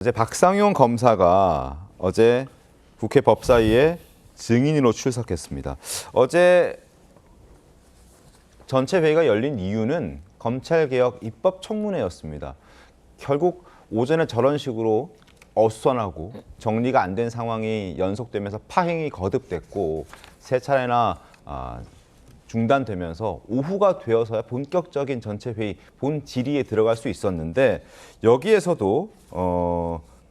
어제 박상용 검사가 어제 국회 법사위에 증인으로 출석했습니다. 어제 전체 회의가 열린 이유는 검찰개혁 입법청문회였습니다. 결국 오전에 저런 식으로 어수선하고 정리가 안 된 상황이 연속되면서 파행이 거듭됐고 세 차례나 중단되면서 오후가 되어서야 본격적인 전체 회의, 본 질의에 들어갈 수 있었는데 여기에서도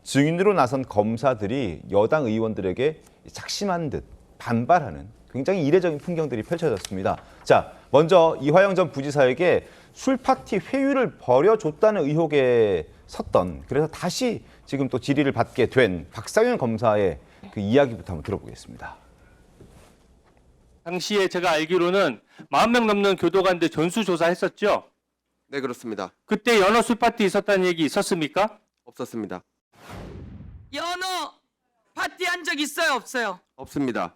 증인으로 나선 검사들이 여당 의원들에게 작심한 듯 반발하는 굉장히 이례적인 풍경들이 펼쳐졌습니다. 자, 먼저 이화영 전 부지사에게 술파티 회유를 벌여줬다는 의혹에 섰던, 그래서 다시 지금 또 질의를 받게 된 박상용 검사의 그 이야기부터 한번 들어보겠습니다. 당시에 제가 알기로는 40명 넘는 교도관들 전수조사했었죠? 네, 그렇습니다. 그때 연어 술파티 있었다는 얘기 있었습니까? 없었습니다. 연어 파티 한 적 있어요, 없어요? 없습니다.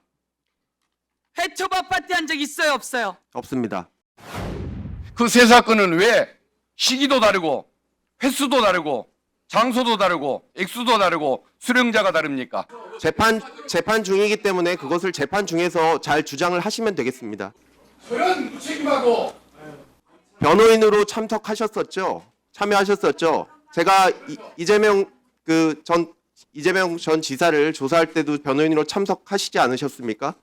해초밥 파티 한 적 있어요, 없어요? 없습니다. 그 세 사건은 왜 시기도 다르고 횟수도 다르고 장소도 다르고 액수도 다르고 수령자가 다릅니까? 재판 중이기 때문에 그것을 재판 중에서 잘 주장을 하시면 되겠습니다. 소련 무책임하고 변호인으로 참여하셨었죠? 제가 이재명 전 지사를 조사할 때도 변호인으로 참석하시지 않으셨습니까?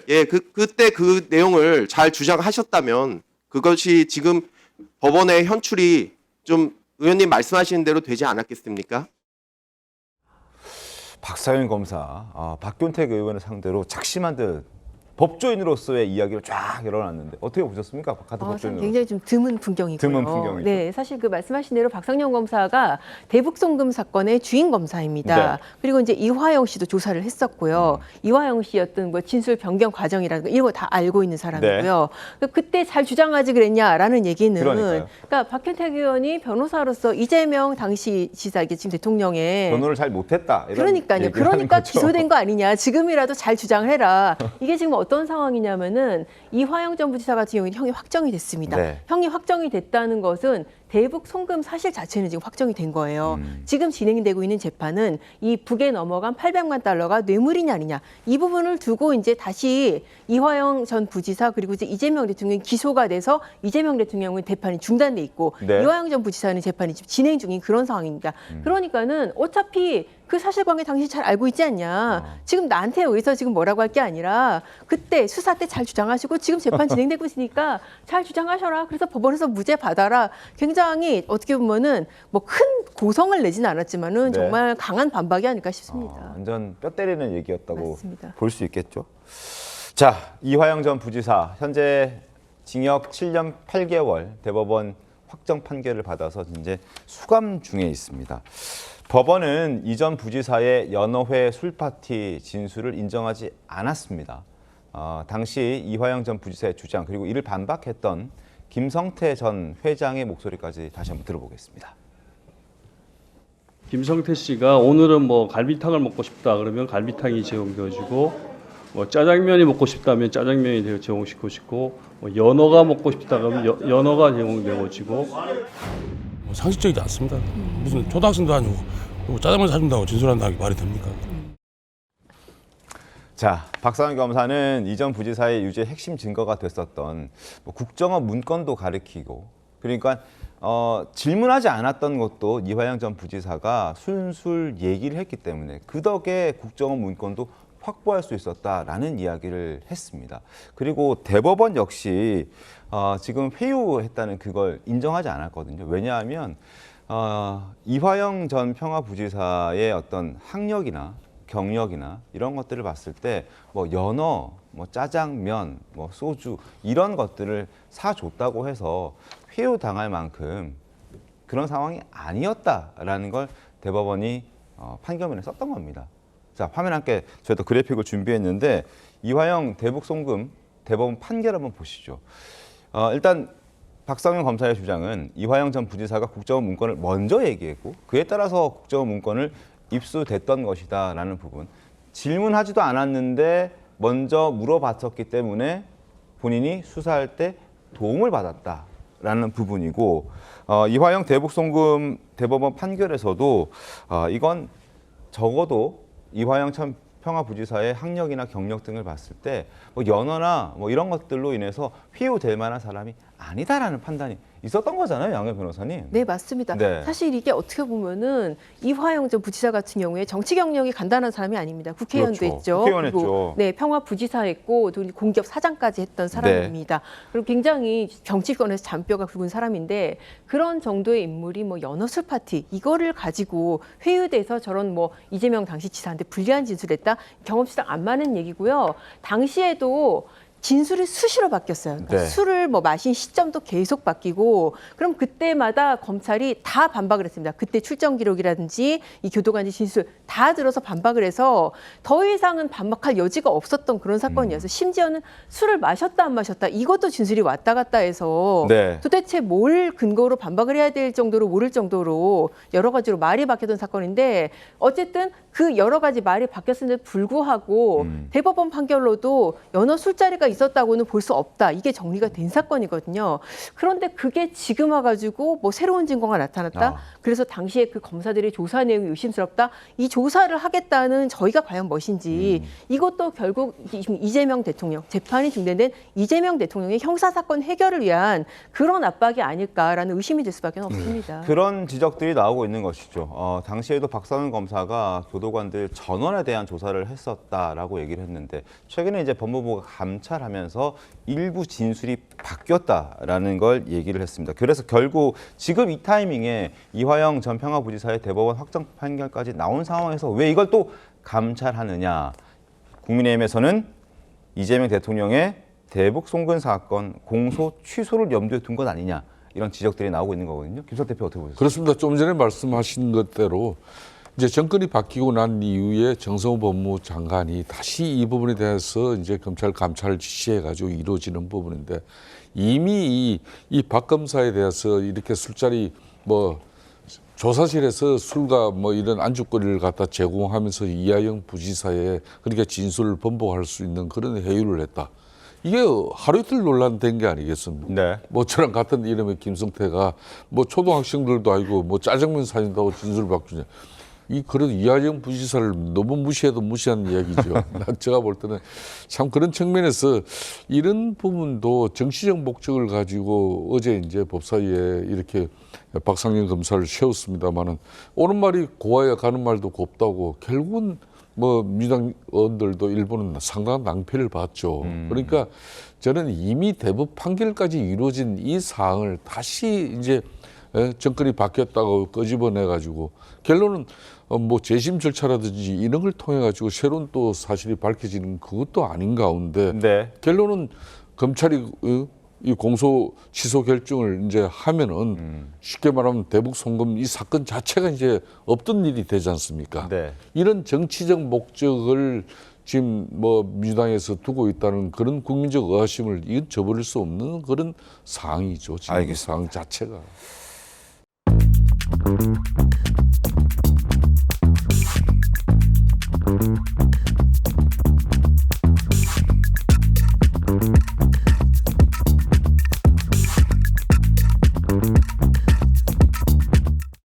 예, 그때 그 내용을 잘 주장하셨다면 그것이 지금 법원의 현출이 좀 의원님 말씀하시는 대로 되지 않았겠습니까? 박상용 검사, 박균택 의원을 상대로 작심한 듯 법조인으로서의 이야기를 쫙 열어놨는데 어떻게 보셨습니까? 같은 법조인으로. 굉장히 좀 드문 풍경이고요. 드문 풍경이죠. 네, 사실 그 말씀하신 대로 박상용 검사가 대북 송금 사건의 주인 검사입니다. 네. 그리고 이제 이화영 씨도 조사를 했었고요. 이화영 씨 어떤 뭐 진술 변경 과정이라든가 이런 거 다 알고 있는 사람이고요. 그때 잘 주장하지 그랬냐라는 얘기는 그러니까 박현택 의원이 변호사로서 이재명 당시 지사, 이게 지금 대통령의 변호를 잘 못했다. 이런 그러니까 얘기를 하는 거죠. 기소된 거 아니냐. 지금이라도 잘 주장을 해라. 이게 지금 어떤 상황이냐면은 이화영 전 부지사 같은 경우는 형이 확정이 됐습니다. 네. 형이 확정이 됐다는 것은 대북 송금 사실 자체는 지금 확정이 된 거예요. 지금 진행되고 있는 재판은 이 북에 넘어간 800만 달러가 뇌물이냐 아니냐 이 부분을 두고 이제 다시 이화영 전 부지사 그리고 이제 이재명 대통령이 기소가 돼서 이재명 대통령은 재판이 중단돼 있고 네. 이화영 전 부지사는 재판이 지금 진행 중인 그런 상황입니다. 그러니까는 어차피 그 사실관계 당신이 잘 알고 있지 않냐. 지금 나한테 여기서 지금 뭐라고 할 게 아니라 그때 수사 때 잘 주장하시고 지금 재판 진행되고 있으니까 잘 주장하셔라. 그래서 법원에서 무죄 받아라. 굉장히 어떻게 보면은 뭐 큰 고성을 내지는 않았지만은 네. 정말 강한 반박이 아닐까 싶습니다. 완전 뼈 때리는 얘기였다고 맞습니다. 볼 수 있겠죠. 자, 이화영 전 부지사 현재 징역 7년 8개월 대법원 확정 판결을 받아서 이제 수감 중에 있습니다. 법원은 이 전 부지사의 연어회 술파티 진술을 인정하지 않았습니다. 당시 이화영 전 부지사의 주장 그리고 이를 반박했던 김성태 전 회장의 목소리까지 다시 한번 들어보겠습니다. 김성태 씨가 오늘은 뭐 갈비탕을 먹고 싶다 그러면 갈비탕이 제공되어지고 뭐 짜장면이 먹고 싶다면 짜장면이 제공시키고 싶고 뭐 연어가 먹고 싶다 그러면 연어가 제공되어지고 뭐 상식적이지 않습니다. 무슨 초등학생도 아니고 짜장면 사준다고 진술한다는 게 말이 됩니까? 자, 박상용 검사는 이 전 부지사의 유죄 핵심 증거가 됐었던 뭐 국정원 문건도 가리키고 그러니까 질문하지 않았던 것도 이화영 전 부지사가 술술 얘기를 했기 때문에 그 덕에 국정원 문건도 확보할 수 있었다라는 이야기를 했습니다. 그리고 대법원 역시 지금 회유했다는 그걸 인정하지 않았거든요. 왜냐하면 이화영 전 평화부지사의 어떤 학력이나 경력이나 이런 것들을 봤을 때 뭐 연어, 뭐 짜장면, 뭐 소주 이런 것들을 사줬다고 해서 회유당할 만큼 그런 상황이 아니었다라는 걸 대법원이 판결문에 썼던 겁니다. 자, 화면 함께 저희도 그래픽을 준비했는데 이화영 대북 송금 대법원 판결 한번 보시죠. 일단 박상용 검사의 주장은 이화영 전 부지사가 국정원 문건을 먼저 얘기했고 그에 따라서 국정원 문건을 입수됐던 것이다라는 부분. 질문하지도 않았는데 먼저 물어봤었기 때문에 본인이 수사할 때 도움을 받았다. 있다라는 부분이고 이화영 대북 송금 대법원 판결에서도 이건 적어도 이화영 전 평화부지사의 학력이나 경력 등을 봤을 때 뭐 연어나 뭐 이런 것들로 인해서 회유될 만한 사람이 아니다라는 판단이 있었던 거잖아요, 양현 변호사님. 네, 맞습니다. 네. 사실 이게 어떻게 보면은 이화영 전 부지사 같은 경우에 정치 경력이 간단한 사람이 아닙니다. 국회의원도 그렇죠. 했죠. 국회의원 그리고 했죠. 네, 평화부지사 했고 또 공기업 사장까지 했던 사람입니다. 그리고 굉장히 정치권에서 잔뼈가 굵은 사람인데 그런 정도의 인물이 뭐 연어술 파티 이거를 가지고 회유돼서 저런 뭐 이재명 당시 지사한테 불리한 진술했다 경험치랑 안 맞는 얘기고요. 당시에도 진술이 수시로 바뀌었어요. 그러니까 네. 술을 뭐 마신 시점도 계속 바뀌고 그럼 그때마다 검찰이 다 반박을 했습니다. 그때 출정 기록이라든지 이 교도관의 진술 다 들어서 반박을 해서 더 이상은 반박할 여지가 없었던 그런 사건이어서 심지어는 술을 마셨다 안 마셨다 이것도 진술이 왔다 갔다 해서 네. 도대체 뭘 근거로 반박을 해야 될 정도로 모를 정도로 여러 가지로 말이 바뀌었던 사건인데 어쨌든 그 여러 가지 말이 바뀌었음에도 불구하고 대법원 판결로도 연어 술자리가 있었다고는 볼 수 없다. 이게 정리가 된 사건이거든요. 그런데 그게 지금 와가지고 뭐 새로운 증거가 나타났다. 그래서 당시에 그 검사들의 조사 내용이 의심스럽다. 이 조사를 하겠다는 저희가 과연 무엇인지 이것도 결국 이재명 대통령 재판이 중단된 이재명 대통령의 형사사건 해결을 위한 그런 압박이 아닐까라는 의심이 들 수밖에 없습니다. 그런 지적들이 나오고 있는 것이죠. 당시에도 박상훈 검사가 교도관들 전원에 대한 조사를 했었다라고 얘기를 했는데 최근에 이제 법무부가 감찰하면서 일부 진술이 바뀌었다라는 걸 얘기를 했습니다. 그래서 결국 지금 이 타이밍에 이화영 전 평화부지사의 대법원 확정 판결까지 나온 상황에서 왜 이걸 또 감찰하느냐. 국민의힘에서는 이재명 대통령의 대북 송금 사건 공소 취소를 염두에 둔 것 아니냐. 이런 지적들이 나오고 있는 거거든요. 김석 대표 어떻게 보세요? 그렇습니다. 좀 전에 말씀하신 것대로 이제 정권이 바뀌고 난 이후에 정성호 법무부 장관이 다시 이 부분에 대해서 이제 검찰 감찰을 지시해가지고 이루어지는 부분인데 이미 이 박 검사에 대해서 이렇게 술자리 뭐 조사실에서 술과 뭐 이런 안주거리를 갖다 제공하면서 이화영 부지사에 그렇게 진술을 번복할 수 있는 그런 회유를 했다. 이게 하루 이틀 논란된 게 아니겠습니까? 네. 뭐 저랑 같은 이름의 김성태가 뭐 초등학생들도 아니고 뭐 짜장면 사준다고 진술 바꾸냐. 그런 이화영 부지사를 너무 무시해도 무시한 이야기죠. 제가 볼 때는 참 그런 측면에서 이런 부분도 정치적 목적을 가지고 어제 이제 법사위에 이렇게 박상현 검사를 세웠습니다만은 오는 말이 고와야 가는 말도 곱다고 결국은 뭐 민주당 의원들도 일부는 상당한 낭패를 봤죠. 그러니까 저는 이미 대법 판결까지 이루어진 이 사항을 다시 이제 정권이 바뀌었다고 끄집어내 가지고 결론은 뭐 재심 절차라든지 이런 걸 통해 가지고 새로운 또 사실이 밝혀지는 그것도 아닌 가운데 네. 결론은 검찰이 이 공소 취소 결정을 이제 하면은 쉽게 말하면 대북 송금 이 사건 자체가 이제 없던 일이 되지 않습니까? 네. 이런 정치적 목적을 지금 뭐 민주당에서 두고 있다는 그런 국민적 의아심을 이건 저버릴 수 없는 그런 사항이죠. 지금 알겠습니다. 상황 자체가.